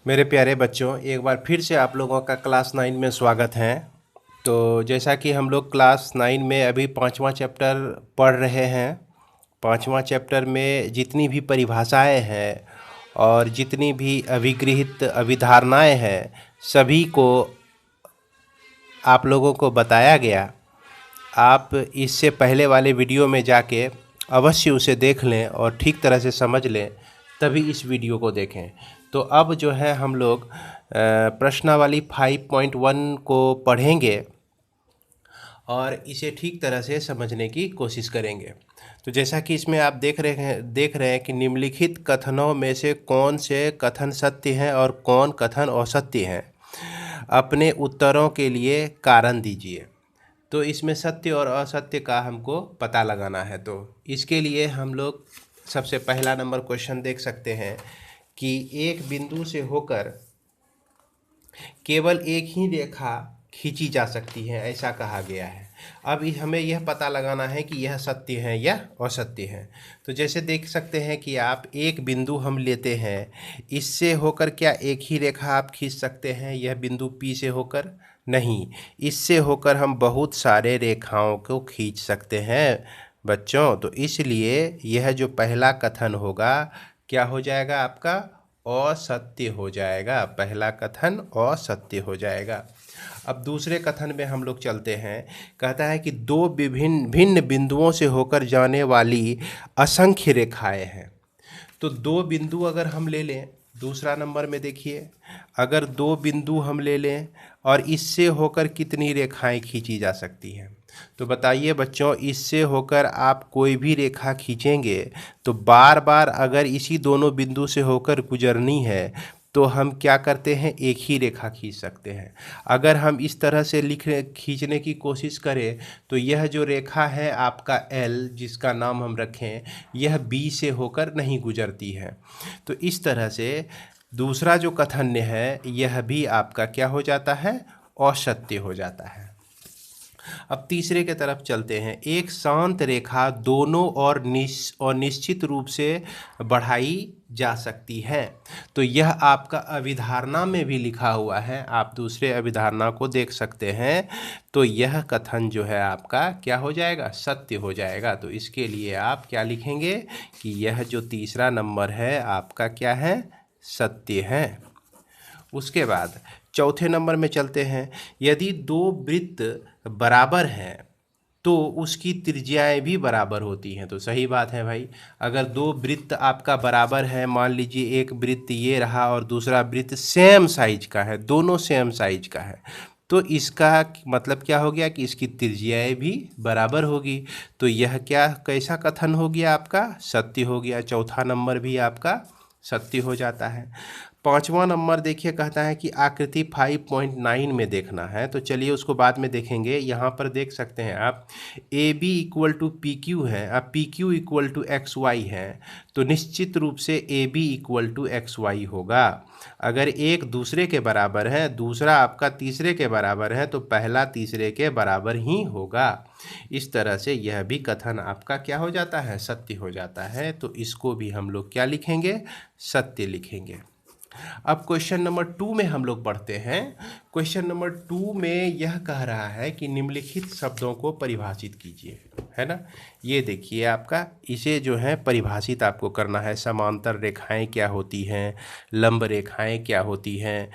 मेरे प्यारे बच्चों, एक बार फिर से आप लोगों का क्लास 9 में स्वागत है। तो जैसा कि हम लोग क्लास 9 में अभी पांचवा चैप्टर पढ़ रहे हैं। पांचवा चैप्टर में जितनी भी परिभाषाएं हैं और जितनी भी अभिगृहित अभिधारणाएं हैं, सभी को आप लोगों को बताया गया। आप इससे पहले वाले वीडियो में जाके अवश्य उसे देख लें और ठीक तरह से समझ लें, तभी इस वीडियो को देखें। तो अब जो है हम लोग प्रश्नावली 5.1 को पढ़ेंगे और इसे ठीक तरह से समझने की कोशिश करेंगे। तो जैसा कि इसमें आप देख रहे हैं कि निम्नलिखित कथनों में से कौन से कथन सत्य हैं और कौन कथन असत्य हैं। अपने उत्तरों के लिए कारण दीजिए। तो इसमें सत्य और असत्य का हमको पता लगाना है। तो इसके लिए हम लोग सबसे पहला नंबर क्वेश्चन देख सकते हैं कि एक बिंदु से होकर केवल एक ही रेखा खींची जा सकती है, ऐसा कहा गया है। अब हमें यह पता लगाना है कि यह सत्य है या असत्य है। तो जैसे देख सकते हैं कि आप एक बिंदु हम लेते हैं, इससे होकर क्या एक ही रेखा आप खींच सकते हैं? यह बिंदु P से होकर नहीं, इससे होकर हम बहुत सारे रेखाओं को खींच सकते हैं बच्चों। तो इसलिए यह जो पहला कथन होगा क्या हो जाएगा? आपका असत्य हो जाएगा। पहला कथन असत्य हो जाएगा। अब दूसरे कथन में हम लोग चलते हैं। कहता है कि दो विभिन्न भिन्न बिंदुओं से होकर जाने वाली असंख्य रेखाएं हैं। तो दो बिंदु अगर हम ले लें, दूसरा नंबर में देखिए, अगर दो बिंदु हम ले लें और इससे होकर कितनी रेखाएं खींची जा सकती हैं? तो बताइए बच्चों, इससे होकर आप कोई भी रेखा खींचेंगे तो बार बार अगर इसी दोनों बिंदु से होकर गुजरनी है तो हम क्या करते हैं? एक ही रेखा खींच सकते हैं। अगर हम इस तरह से खींचने की कोशिश करें तो यह जो रेखा है आपका L, जिसका नाम हम रखें, यह B से होकर नहीं गुजरती है। तो इस तरह से दूसरा जो कथन है यह भी आपका क्या हो जाता है? असत्य हो जाता है। अब तीसरे के तरफ चलते हैं। एक शांत रेखा दोनों और निश्चित रूप से बढ़ाई जा सकती है। तो यह आपका अभिधारणा में भी लिखा हुआ है, आप दूसरे अभिधारणा को देख सकते हैं। तो यह कथन जो है आपका क्या हो जाएगा? सत्य हो जाएगा। तो इसके लिए आप क्या लिखेंगे कि यह जो तीसरा नंबर है आपका क्या है? सत्य है। उसके बाद चौथे नंबर में चलते हैं। यदि दो वृत्त बराबर हैं तो उसकी त्रिज्याएं भी बराबर होती हैं। तो सही बात है भाई। अगर दो वृत्त आपका बराबर है, मान लीजिए एक वृत्त ये रहा और दूसरा वृत्त सेम साइज का है, दोनों सेम साइज का है, तो इसका मतलब क्या हो गया कि इसकी त्रिज्याएं भी बराबर होगी। तो यह क्या कैसा कथन हो गया? आपका सत्य हो गया। चौथा नंबर भी आपका सत्य हो जाता है। पांचवा नंबर देखिए, कहता है कि आकृति 5.9 में देखना है। तो चलिए उसको बाद में देखेंगे। यहाँ पर देख सकते हैं आप A B equal to P Q है, अब P Q equal to X Y है। तो निश्चित रूप से A B equal to X Y होगा। अगर एक दूसरे के बराबर है, दूसरा आपका तीसरे के बराबर है, तो पहला तीसरे के बराबर ही होगा। इस तरह से यह भी कथन आपका क्या हो जाता है? सत्य हो जाता है। तो इसको भी हम लोग क्या लिखेंगे? सत्य लिखेंगे। अब क्वेश्चन नंबर 2 में हम लोग बढ़ते हैं। क्वेश्चन नंबर 2 में यह कह रहा है कि निम्नलिखित शब्दों को परिभाषित कीजिए, है ना। ये देखिए आपका, इसे जो है परिभाषित आपको करना है। समांतर रेखाएं क्या होती हैं, लंब रेखाएं क्या होती हैं,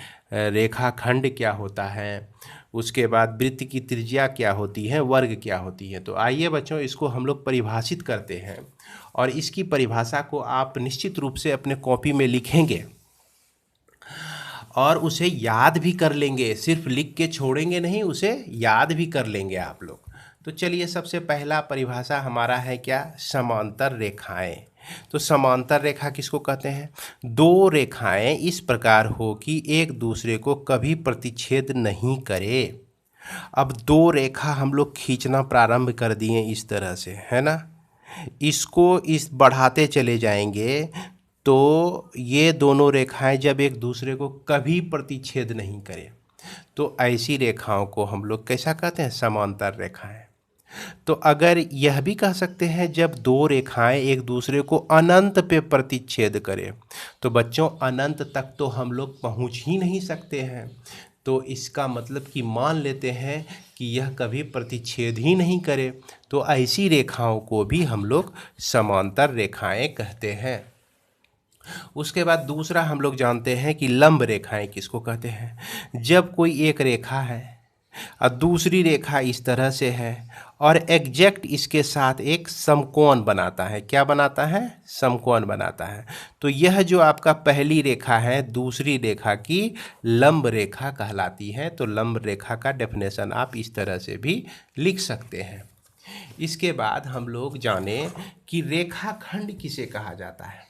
रेखाखंड क्या होता है, उसके बाद वृत्त की त्रिज्या क्या होती है, वर्ग क्या होती है। तो आइए बच्चों, इसको हम लोग परिभाषित करते हैं और इसकी परिभाषा को आप निश्चित रूप से अपने कॉपी में लिखेंगे और उसे याद भी कर लेंगे। सिर्फ लिख के छोड़ेंगे नहीं, उसे याद भी कर लेंगे आप लोग। तो चलिए, सबसे पहला परिभाषा हमारा है क्या? समांतर रेखाएं। तो समांतर रेखा किसको कहते हैं? दो रेखाएं इस प्रकार हो कि एक दूसरे को कभी प्रतिच्छेद नहीं करे। अब दो रेखा हम लोग खींचना प्रारंभ कर दिए इस तरह से, है ना। इसको इस बढ़ाते चले जाएंगे तो ये दोनों रेखाएं जब एक दूसरे को कभी प्रतिच्छेद नहीं करें, तो ऐसी रेखाओं को हम लोग कैसा कहते हैं? समांतर रेखाएं। तो अगर यह भी कह सकते हैं जब दो रेखाएं एक दूसरे को अनंत पे प्रतिच्छेद करें, तो बच्चों अनंत तक तो हम लोग पहुंच ही नहीं सकते हैं। तो इसका मतलब कि मान लेते हैं कि यह कभी प्रतिच्छेद ही नहीं करे, तो ऐसी रेखाओं को भी हम लोग समांतर रेखाएं कहते हैं। उसके बाद दूसरा हम लोग जानते हैं कि लंब रेखाएं किसको कहते हैं। जब कोई एक रेखा है और दूसरी रेखा इस तरह से है और एग्जैक्ट इसके साथ एक समकोण बनाता है। क्या बनाता है? समकोण बनाता है। तो यह जो आपका पहली रेखा है दूसरी रेखा की लंब रेखा कहलाती है। तो लंब रेखा का डेफिनेशन आप इस तरह से भी लिख सकते हैं। इसके बाद हम लोग जाने कि रेखाखंड किसे कहा जाता है।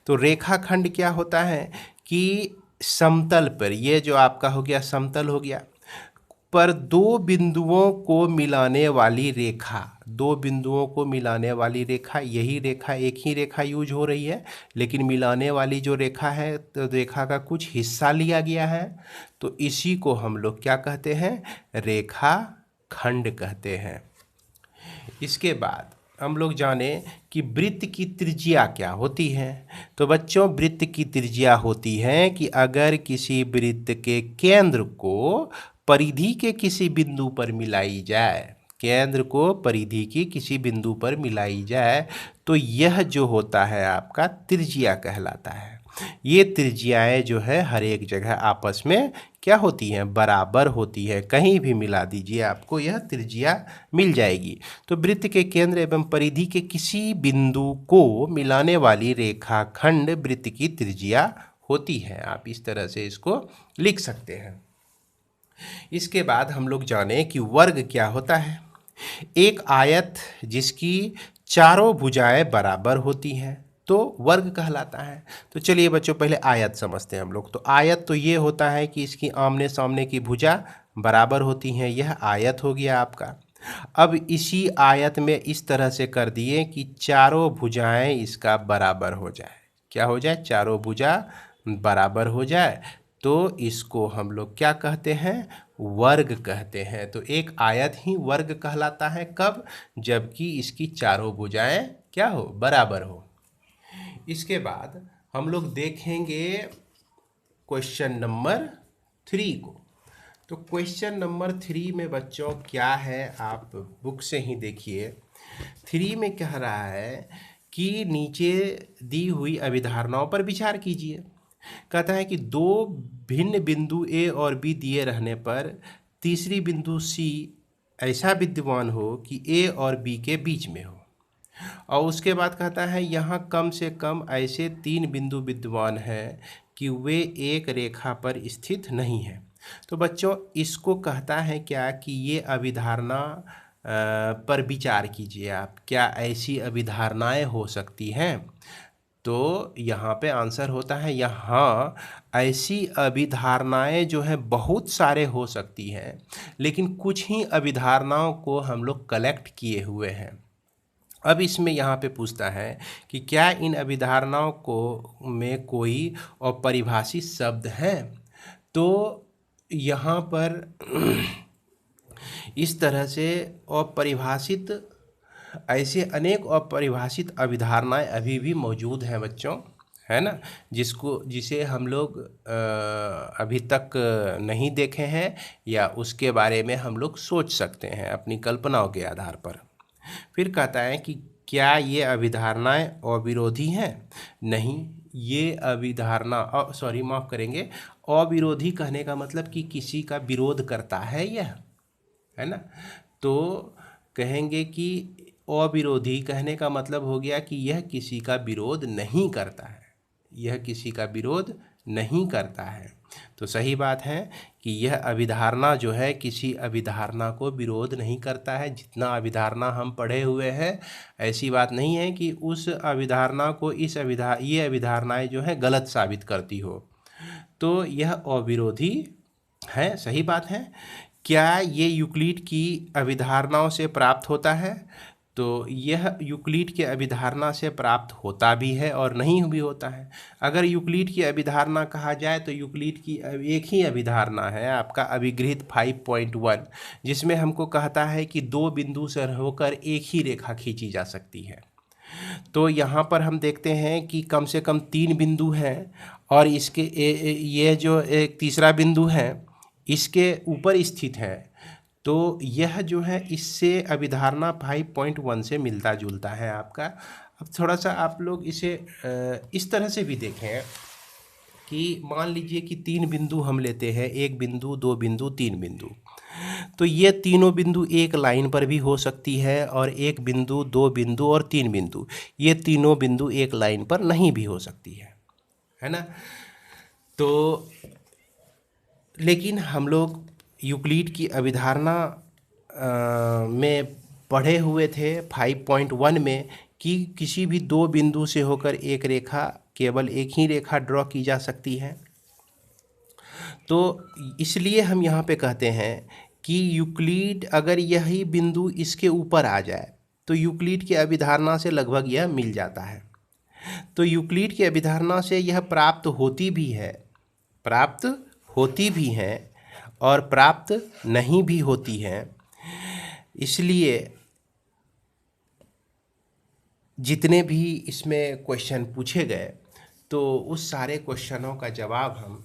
तो रेखाखंड क्या होता है कि समतल पर, ये जो आपका हो गया समतल हो गया, पर दो बिंदुओं को मिलाने वाली रेखा, दो बिंदुओं को मिलाने वाली रेखा, यही रेखा एक ही रेखा यूज हो रही है, लेकिन मिलाने वाली जो रेखा है तो रेखा का कुछ हिस्सा लिया गया है, तो इसी को हम लोग क्या कहते हैं? रेखा खंड कहते हैं। इसके बाद हम लोग जाने कि वृत्त की त्रिज्या क्या होती है। तो बच्चों वृत्त की त्रिज्या होती है कि अगर किसी वृत्त के केंद्र को परिधि के किसी बिंदु पर मिलाई जाए, केंद्र को परिधि की किसी बिंदु पर मिलाई जाए, तो यह जो होता है आपका त्रिज्या कहलाता है। ये त्रिज्याएं जो है हर एक जगह आपस में क्या होती हैं? बराबर होती है। कहीं भी मिला दीजिए आपको यह त्रिज्या मिल जाएगी। तो वृत्त के केंद्र एवं परिधि के किसी बिंदु को मिलाने वाली रेखाखंड वृत्त की त्रिज्या होती है। आप इस तरह से इसको लिख सकते हैं। इसके बाद हम लोग जाने कि वर्ग क्या होता है। एक आयत जिसकी चारों भुजाएं बराबर होती हैं तो वर्ग कहलाता है। तो चलिए बच्चों पहले आयत समझते हैं हम लोग। तो आयत तो ये होता है कि इसकी आमने सामने की भुजा बराबर होती हैं, यह आयत हो गया आपका। अब इसी आयत में इस तरह से कर दिए कि चारों भुजाएं इसका बराबर हो जाए। क्या हो जाए? चारों भुजा बराबर हो जाए, तो इसको हम लोग क्या कहते हैं? वर्ग कहते हैं। तो एक आयत ही वर्ग कहलाता है। कब? जबकि इसकी चारों भुजाएं क्या हो? बराबर हो। इसके बाद हम लोग देखेंगे क्वेश्चन नंबर 3 को। तो क्वेश्चन नंबर 3 में बच्चों क्या है, आप बुक से ही देखिए। 3 में कह रहा है कि नीचे दी हुई अभिधारणाओं पर विचार कीजिए। कहता है कि दो भिन्न बिंदु ए और बी दिए रहने पर तीसरी बिंदु सी ऐसा विद्यमान हो कि ए और बी के बीच में हो, और उसके बाद कहता है यहाँ कम से कम ऐसे 3 बिंदु विद्यमान हैं कि वे एक रेखा पर स्थित नहीं हैं। तो बच्चों इसको कहता है क्या कि ये अभिधारणा पर विचार कीजिए आप, क्या ऐसी अभिधारणाएं हो सकती हैं? तो यहाँ पे आंसर होता है यहाँ ऐसी अभिधारणाएं जो है बहुत सारे हो सकती हैं, लेकिन कुछ ही अभिधारणाओं को हम लोग कलेक्ट किए हुए हैं। अब इसमें यहाँ पे पूछता है कि क्या इन अभिधारणाओं को में कोई अपरिभाषित शब्द हैं। तो यहाँ पर इस तरह से अपरिभाषित, ऐसे अनेक अपरिभाषित अभिधारणाएं अभी भी मौजूद हैं बच्चों, है ना, जिसे हम लोग अभी तक नहीं देखे हैं या उसके बारे में हम लोग सोच सकते हैं अपनी कल्पनाओं के आधार पर। फिर कहता है कि क्या ये अभिधारणाएं अविरोधी हैं? नहीं, ये अभिधारणा सॉरी माफ़ करेंगे, अविरोधी कहने का मतलब कि किसी का विरोध करता है यह, है ना। तो कहेंगे कि अविरोधी कहने का मतलब हो गया कि यह किसी का विरोध नहीं करता है, यह किसी का विरोध नहीं करता है। तो सही बात है कि यह अभिधारणा जो है किसी अभिधारणा को विरोध नहीं करता है। जितना अभिधारणा हम पढ़े हुए हैं, ऐसी बात नहीं है कि उस अभिधारणा को ये अभिधारणाएं जो है गलत साबित करती हो। तो यह अविरोधी है, सही बात है। क्या ये यूक्लिड की अभिधारणाओं से प्राप्त होता है? तो यह यूक्लिड की अभिधारणा से प्राप्त होता भी है और नहीं भी होता है। अगर यूक्लिड की अभिधारणा कहा जाए तो यूक्लिड की एक ही अभिधारणा है आपका अभिगृहित 5.1, जिसमें हमको कहता है कि दो बिंदु से होकर एक ही रेखा खींची जा सकती है। तो यहाँ पर हम देखते हैं कि कम से कम 3 बिंदु हैं और इसके ये जो एक तीसरा बिंदु है इसके ऊपर स्थित है। तो यह जो है इससे अभिधारणा 5.1 से मिलता जुलता है आपका। अब थोड़ा सा आप लोग इसे इस तरह से भी देखें कि मान लीजिए कि 3 बिंदु हम लेते हैं, 1 बिंदु, 2 बिंदु, 3 बिंदु। तो ये तीनों बिंदु एक लाइन पर भी हो सकती है और 1 बिंदु, 2 बिंदु और 3 बिंदु, ये तीनों बिंदु एक लाइन पर नहीं भी हो सकती है ना। तो लेकिन हम लोग यूक्लिड की अभिधारणा में पढ़े हुए थे 5.1 में कि किसी भी दो बिंदु से होकर एक रेखा, केवल एक ही रेखा ड्रॉ की जा सकती है। तो इसलिए हम यहाँ पे कहते हैं कि यूक्लिड अगर यही बिंदु इसके ऊपर आ जाए तो यूक्लिड की अभिधारणा से लगभग यह मिल जाता है। तो यूक्लिड की अभिधारणा से यह प्राप्त होती भी है और प्राप्त नहीं भी होती है। इसलिए जितने भी इसमें क्वेश्चन पूछे गए तो उस सारे क्वेश्चनों का जवाब हम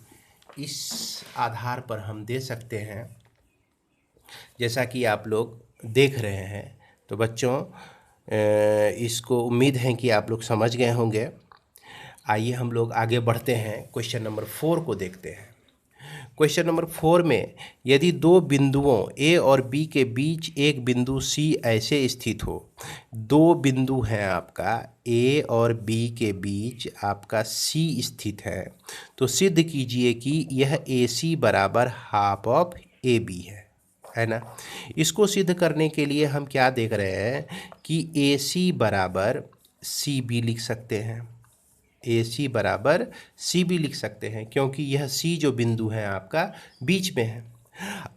इस आधार पर हम दे सकते हैं, जैसा कि आप लोग देख रहे हैं। तो बच्चों इसको उम्मीद है कि आप लोग समझ गए होंगे। आइए हम लोग आगे बढ़ते हैं, क्वेश्चन नंबर 4 को देखते हैं। क्वेश्चन नंबर 4 में यदि दो बिंदुओं A और B के बीच एक बिंदु C ऐसे स्थित हो, दो बिंदु हैं आपका A और B के बीच आपका C स्थित है, तो सिद्ध कीजिए कि यह AC बराबर हाफ ऑफ AB है ना। इसको सिद्ध करने के लिए हम क्या देख रहे हैं कि AC बराबर CB लिख सकते हैं। AC बराबर CB लिख सकते हैं क्योंकि यह C जो बिंदु है आपका बीच में है।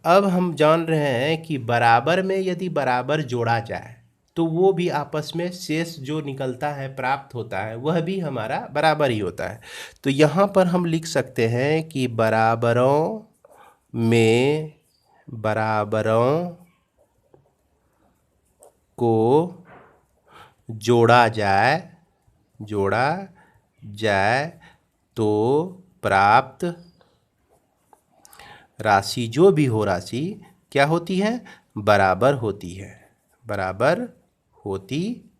अब हम जान रहे हैं कि बराबर में यदि बराबर जोड़ा जाए तो वो भी आपस में शेष जो निकलता है, प्राप्त होता है, वह भी हमारा बराबर ही होता है। तो यहाँ पर हम लिख सकते हैं कि बराबरों में बराबरों को जोड़ा जाए तो प्राप्त राशि जो भी हो राशि क्या होती है, बराबर होती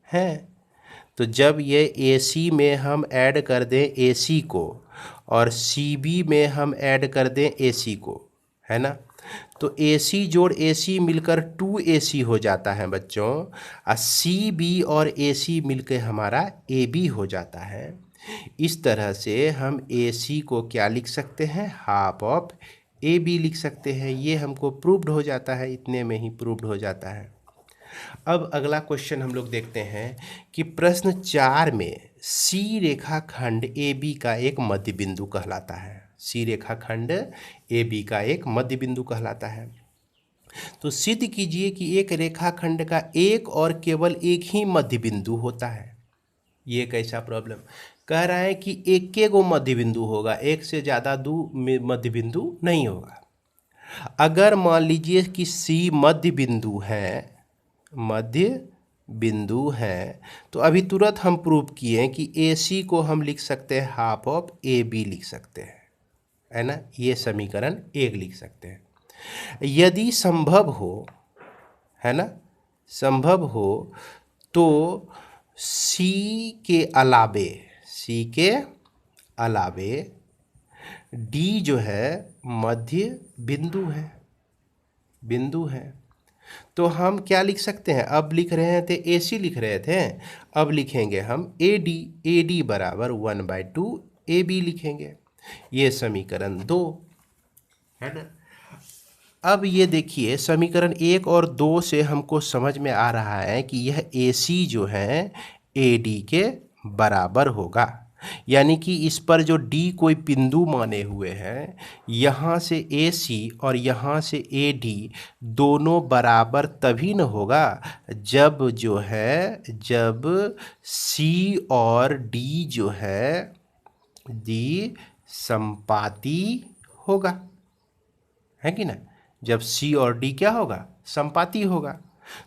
है। तो जब ये AC में हम ऐड कर दें AC को और CB में हम ऐड कर दें AC को, है ना, तो AC जोड़ AC मिलकर 2AC हो जाता है बच्चों, और CB और AC मिलकर हमारा AB हो जाता है। इस तरह से हम AC को क्या लिख सकते हैं, हाफ ऑफ AB लिख सकते हैं। ये हमको प्रूव्ड हो जाता है, इतने में ही प्रूव्ड हो जाता है। अब अगला क्वेश्चन हम लोग देखते हैं कि प्रश्न 4 में C रेखाखंड AB का एक मध्य बिंदु कहलाता है। C रेखाखंड AB का एक मध्य बिंदु कहलाता है। तो सिद्ध कीजिए कि एक रेखाखंड का एक और केवल एक ही मध्य बिंदु होता है। ये कैसा प्रॉब्लम कह रहा है कि एक गो मध्य बिंदु होगा, एक से ज़्यादा दो मध्य बिंदु नहीं होगा। अगर मान लीजिए कि C मध्य बिंदु है तो अभी तुरंत हम प्रूव किए कि AC को हम लिख सकते हैं हाफ ऑफ AB लिख सकते हैं, है ना। ये समीकरण 1 लिख सकते हैं। यदि संभव हो, है ना, संभव हो तो C के अलावे D जो है मध्य बिंदु है। तो हम क्या लिख सकते हैं, अब लिख रहे थे AC लिख रहे थे, अब लिखेंगे हम AD बराबर 1/2 AB लिखेंगे। ये समीकरण 2 है ना। अब ये देखिए समीकरण 1 और 2 से हमको समझ में आ रहा है कि यह AC जो है AD के बराबर होगा। यानी कि इस पर जो D कोई बिंदु माने हुए हैं, यहाँ से AC और यहाँ से AD दोनों बराबर तभी न होगा जब जो है जब C और D जो है D संपाती होगा, है कि ना। जब C और D क्या होगा, संपाती होगा।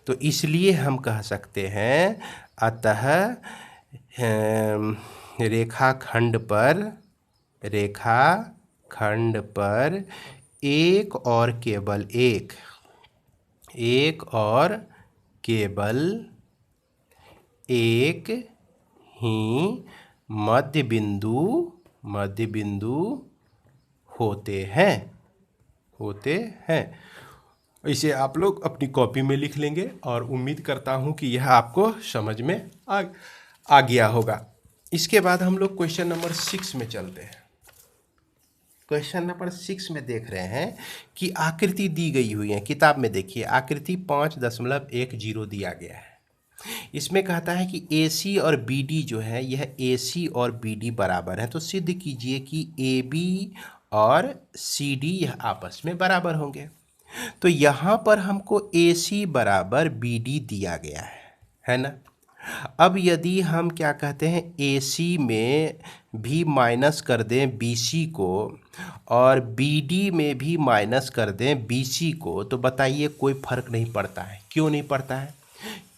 तो इसलिए हम कह सकते हैं अतः रेखाखंड पर एक और केवल एक ही मध्य बिंदु होते हैं। इसे आप लोग अपनी कॉपी में लिख लेंगे और उम्मीद करता हूँ कि यह आपको समझ में आ गया होगा। इसके बाद हम लोग क्वेश्चन नंबर 6 में चलते हैं। क्वेश्चन नंबर 6 में देख रहे हैं कि आकृति दी गई हुई है। किताब में देखिए आकृति 5.10 दिया गया है। इसमें कहता है कि AC और BD जो है यह AC और BD बराबर है, तो सिद्ध कीजिए कि AB और CD यह आपस में बराबर होंगे। तो यहाँ पर हमको AC बराबर BD दिया गया है ना। अब यदि हम क्या कहते हैं AC में भी माइनस कर दें BC को और BD में भी माइनस कर दें BC को, तो बताइए कोई फर्क नहीं पड़ता है। क्यों नहीं पड़ता है?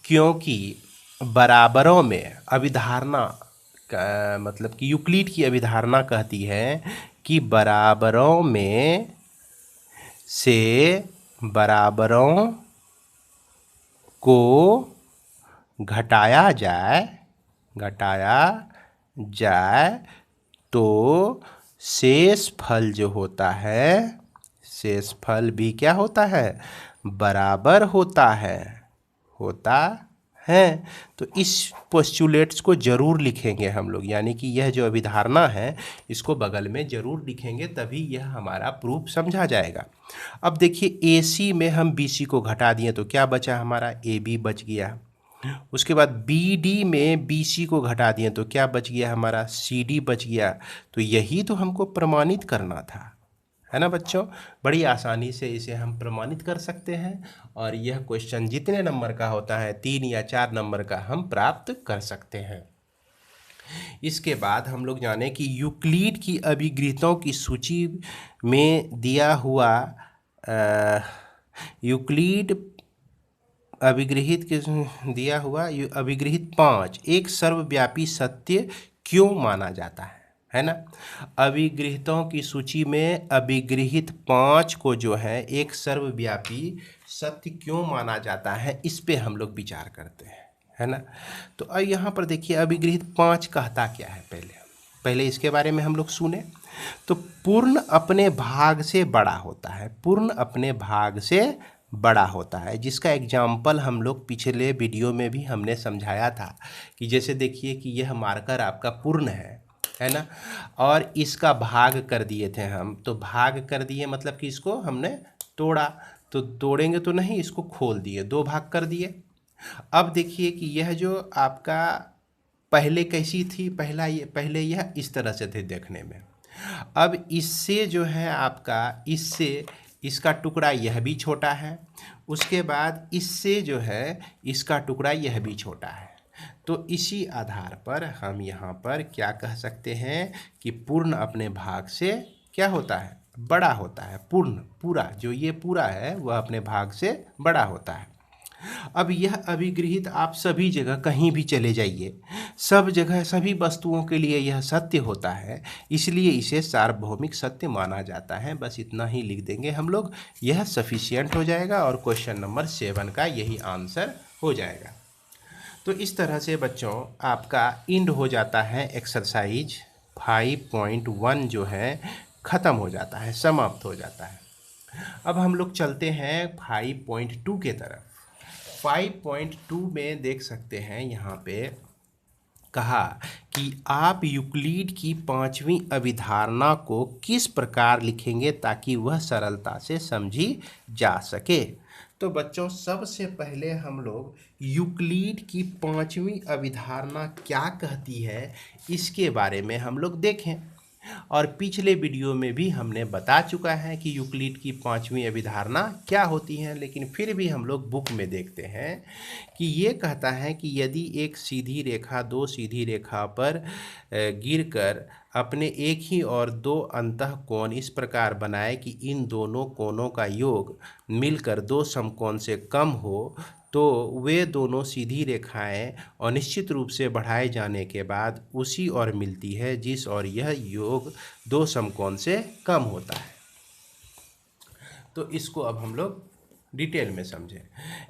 क्योंकि बराबरों में अभिधारणा का मतलब कि यूक्लिड की अभिधारणा कहती है कि बराबरों में से बराबरों को घटाया जाए तो शेष फल जो होता है, शेष फल भी क्या होता है, बराबर होता है। तो इस पोस्टुलेट्स को जरूर लिखेंगे हम लोग, यानी कि यह जो अभिधारणा है इसको बगल में जरूर लिखेंगे, तभी यह हमारा प्रूफ समझा जाएगा। अब देखिए AC में हम BC को घटा दिए तो क्या बचा, हमारा AB बच गया। उसके बाद BD में BC को घटा दिए तो क्या बच गया, हमारा CD बच गया। तो यही तो हमको प्रमाणित करना था, है ना बच्चों। बड़ी आसानी से इसे हम प्रमाणित कर सकते हैं और यह क्वेश्चन जितने नंबर का होता है 3 या 4 नंबर का हम प्राप्त कर सकते हैं। इसके बाद हम लोग जाने कि यूक्लिड की अभिगृहीतों की सूची में दिया हुआ यूक्लिड अभिगृहीत 5 एक सर्वव्यापी सत्य क्यों माना जाता है ना। अभिगृहीतों की सूची में अभिगृहीत 5 को जो है एक सर्वव्यापी सत्य क्यों माना जाता है, इस पे हम लोग विचार करते हैं, है ना। तो अब यहाँ पर देखिए अभिगृहीत 5 कहता क्या है, पहले इसके बारे में हम लोग सुने। तो पूर्ण अपने भाग से बड़ा होता है, पूर्ण अपने भाग से बड़ा होता है, जिसका एग्जाम्पल हम लोग पिछले वीडियो में भी हमने समझाया था कि जैसे देखिए कि यह मार्कर आपका पूर्ण है ना, और इसका भाग कर दिए थे हम। तो भाग कर दिए मतलब कि इसको हमने तोड़ा, तो तोड़ेंगे तो नहीं, इसको खोल दिए, 2 भाग कर दिए। अब देखिए कि यह जो आपका पहले कैसी थी, पहले यह इस तरह से थे देखने में। अब इससे जो है आपका इससे इसका टुकड़ा यह भी छोटा है, उसके बाद इससे जो है इसका टुकड़ा यह भी छोटा है। तो इसी आधार पर हम यहाँ पर क्या कह सकते हैं कि पूर्ण अपने भाग से क्या होता है, बड़ा होता है। पूरा जो ये पूरा है वह अपने भाग से बड़ा होता है। अब यह अभिगृहीत आप सभी जगह कहीं भी चले जाइए, सब जगह सभी वस्तुओं के लिए यह सत्य होता है, इसलिए इसे सार्वभौमिक सत्य माना जाता है। बस इतना ही लिख देंगे हम लोग, यह सफिशिएंट हो जाएगा और क्वेश्चन नंबर 7 का यही आंसर हो जाएगा। तो इस तरह से बच्चों आपका इंड हो जाता है एक्सरसाइज 5.1 जो है ख़त्म हो जाता है, समाप्त हो जाता है। अब हम लोग चलते हैं 5.2 के तरफ। 5.2 में देख सकते हैं यहाँ पे कहा कि आप यूक्लिड की 5वीं अभिधारणा को किस प्रकार लिखेंगे ताकि वह सरलता से समझी जा सके। तो बच्चों सबसे पहले हम लोग यूक्लिड की पांचवी अभिधारणा क्या कहती है इसके बारे में हम लोग देखें। और पिछले वीडियो में भी हमने बता चुका है कि यूक्लिड की पांचवी अभिधारणा क्या होती है, लेकिन फिर भी हम लोग बुक में देखते हैं कि ये कहता है कि यदि एक सीधी रेखा दो सीधी रेखा पर गिरकर अपने एक ही और दो अंतः कोण इस प्रकार बनाए कि इन दोनों कोणों का योग मिलकर दो समकोण से कम हो, तो वे दोनों सीधी रेखाएं अनिश्चित रूप से बढ़ाए जाने के बाद उसी ओर मिलती है जिस ओर यह योग दो समकोण से कम होता है। तो इसको अब हम लोग डिटेल में समझें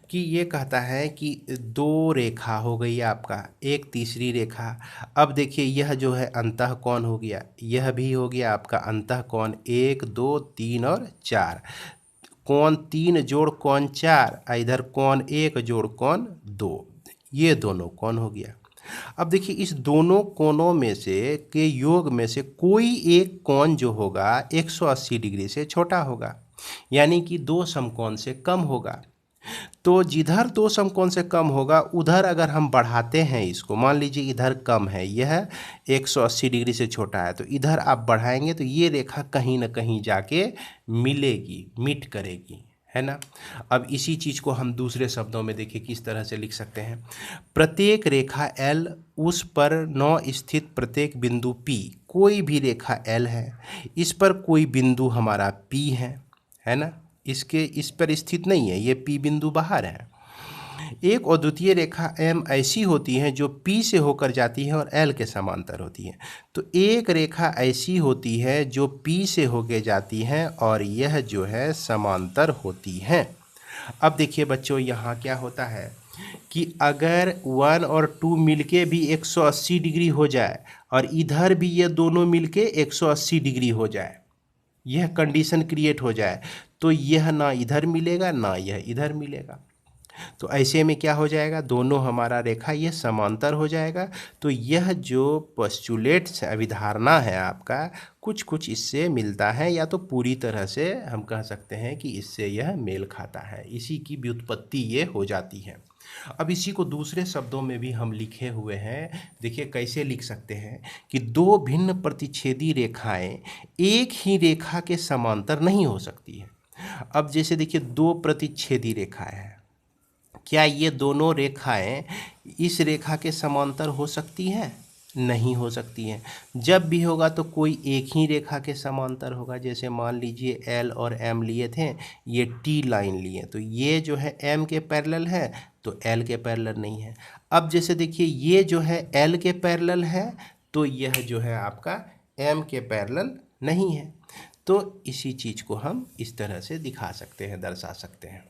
कि ये कहता है कि दो रेखा हो गई आपका, एक तीसरी रेखा। अब देखिए यह जो है अंतःकोण हो गया, यह भी हो गया आपका अंतःकोण, 1 2 3 और 4, कोण 3 जोड़ कोण 4, इधर कोण 1 जोड़ कोण 2, ये दोनों कोण हो गया। अब देखिए इस दोनों कोणों में से के योग में से कोई एक कोण जो होगा 180 डिग्री से छोटा होगा, यानी कि दो समकोण से कम होगा। तो जिधर दो समकोण से कम होगा उधर अगर हम बढ़ाते हैं इसको, मान लीजिए इधर कम है, यह 180 डिग्री से छोटा है, तो इधर आप बढ़ाएंगे तो ये रेखा कहीं ना कहीं जाके मिलेगी, मीट करेगी, है ना। अब इसी चीज़ को हम दूसरे शब्दों में देखिए किस तरह से लिख सकते हैं। प्रत्येक रेखा L उस पर नौ स्थित प्रत्येक बिंदु P, कोई भी रेखा L है, इस पर कोई बिंदु हमारा P है ना, इसके इस पर स्थित नहीं है, ये P बिंदु बाहर है। एक और द्वितीय रेखा M ऐसी होती है जो P से होकर जाती है और L के समांतर होती है। तो एक रेखा ऐसी होती है जो P से होकर जाती है और यह जो है समांतर होती है। अब देखिए बच्चों यहाँ क्या होता है कि अगर 1 और 2 मिलके भी 180 डिग्री हो जाए और इधर भी ये दोनों मिलके 180 डिग्री हो जाए, यह कंडीशन क्रिएट हो जाए, तो यह ना इधर मिलेगा ना यह इधर मिलेगा। तो ऐसे में क्या हो जाएगा, दोनों हमारा रेखा ये समांतर हो जाएगा। तो यह जो पोस्टुलेट अभिधारणा है आपका, कुछ कुछ इससे मिलता है, या तो पूरी तरह से हम कह सकते हैं कि इससे यह मेल खाता है, इसी की व्युत्पत्ति ये हो जाती है। अब इसी को दूसरे शब्दों में भी हम लिखे हुए हैं, देखिए कैसे लिख सकते हैं कि दो भिन्न प्रतिच्छेदी रेखाएं एक ही रेखा के समांतर नहीं हो सकती है। अब जैसे देखिए दो प्रतिच्छेदी रेखाएं हैं, क्या ये दोनों रेखाएं इस रेखा के समांतर हो सकती हैं? नहीं हो सकती हैं। जब भी होगा तो कोई एक ही रेखा के समांतर होगा। जैसे मान लीजिए L और M लिए थे, ये T लाइन लिए, तो ये जो है M के पैरेलल है तो L के पैरेलल नहीं है। अब जैसे देखिए ये जो है L के पैरेलल है तो यह जो है आपका M के पैरेलल नहीं है। तो इसी चीज़ को हम इस तरह से दिखा सकते हैं, दर्शा सकते हैं।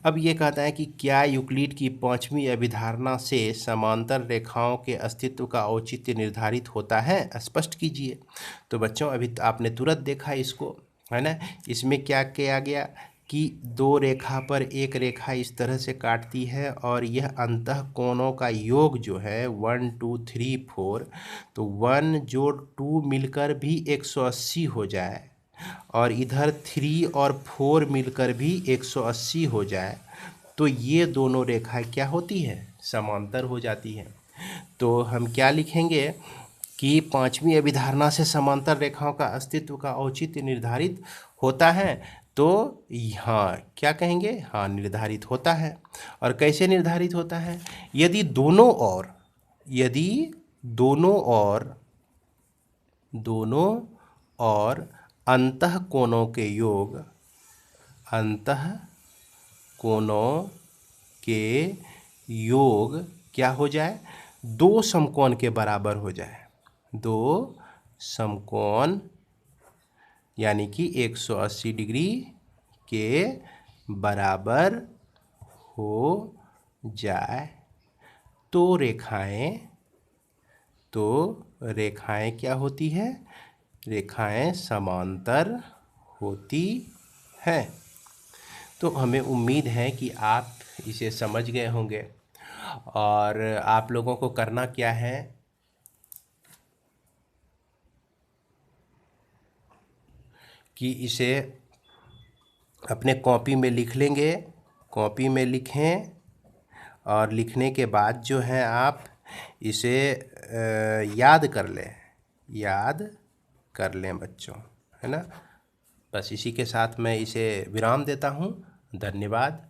अब ये कहता है कि क्या यूक्लिड की पांचवी अभिधारणा से समांतर रेखाओं के अस्तित्व का औचित्य निर्धारित होता है, स्पष्ट कीजिए। तो बच्चों अभी आपने तुरंत देखा इसको, है ना। इसमें क्या किया गया कि दो रेखा पर एक रेखा इस तरह से काटती है और यह अंतः कोणों का योग जो है 1 2 3 4, तो 1 जोड़ 2 मिलकर भी 180 हो जाए और इधर 3 और 4 मिलकर भी 180 हो जाए, तो ये दोनों रेखाएं क्या होती है, समांतर हो जाती हैं। तो हम क्या लिखेंगे कि पांचवी अभिधारणा से समांतर रेखाओं का अस्तित्व का औचित्य निर्धारित होता है। तो हाँ क्या कहेंगे, हाँ निर्धारित होता है। और कैसे निर्धारित होता है, यदि दोनों और अंतः कोणों के योग क्या हो जाए, दो समकोण के बराबर हो जाए, दो समकोण यानी कि 180 डिग्री के बराबर हो जाए, तो रेखाएं क्या होती है, रेखाएं समांतर होती हैं। तो हमें उम्मीद है कि आप इसे समझ गए होंगे। और आप लोगों को करना क्या है कि इसे अपने कॉपी में लिख लेंगे कॉपी में लिखें और लिखने के बाद जो है आप इसे याद कर लें बच्चों, है ना। बस इसी के साथ मैं इसे विराम देता हूँ। धन्यवाद।